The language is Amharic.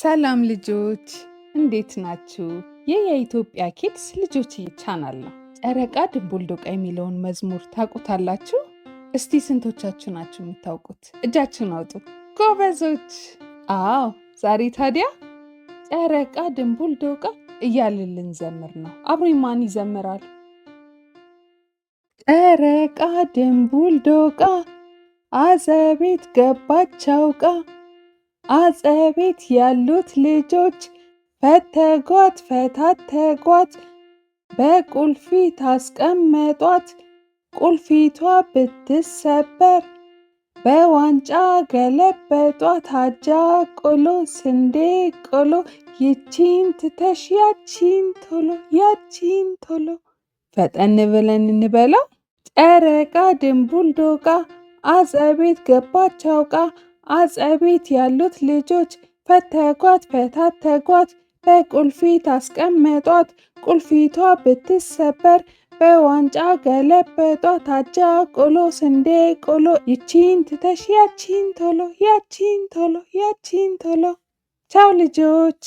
ሰላም ልጆች እንዴት ናችሁ? ይህ የኢትዮጵያ ኪድስ ልጆች ቻናል ነው። ጨረቃ ድንቡልዶቃ የሚለውን መዝሙር ታውቁታላችሁ? እስቲ ስንቶቻችሁ ናችሁ የምታውቁት? እጃችሁን አውጡ። ጎበዞች! አዎ፣ ዛሬ ታዲያ ጨረቃ ድንቡልዶቃ እያልን ልንዘምር ነው። አብሮኝ ማን ይዘምራል? ጨረቃ ድንቡልዶቃ አዘቤት ገባች አውቃ፣ አጸቤት ያሉት ልጆች ፈተጓት ፈታተጓት፣ በቁልፊት አስቀመጧት። ቁልፊቷ ብትሰበር በዋንጫ ገለበጧት። አጃ ቆሎ ስንዴ ቆሎ፣ ይቺን ትተሽ ያቺን ቶሎ ያቺን ቶሎ። ፈጠን ብለን እንበለው። ጨረቃ ድንቡልዶቃ አጸቤት ገባች አውቃ፣ አጸቤት ያሉት ልጆች ፈተጓት ፈታተጓት፣ በቁልፊት አስቀመጧት። ቁልፊቷ ብትሰበር በዋንጫ ገለበጧት። አጃ ቆሎ ስንዴ ቆሎ፣ ይቺን ትተሽ ያቺን ቶሎ ያቺን ቶሎ ያቺን ቶሎ። ቻው ልጆች።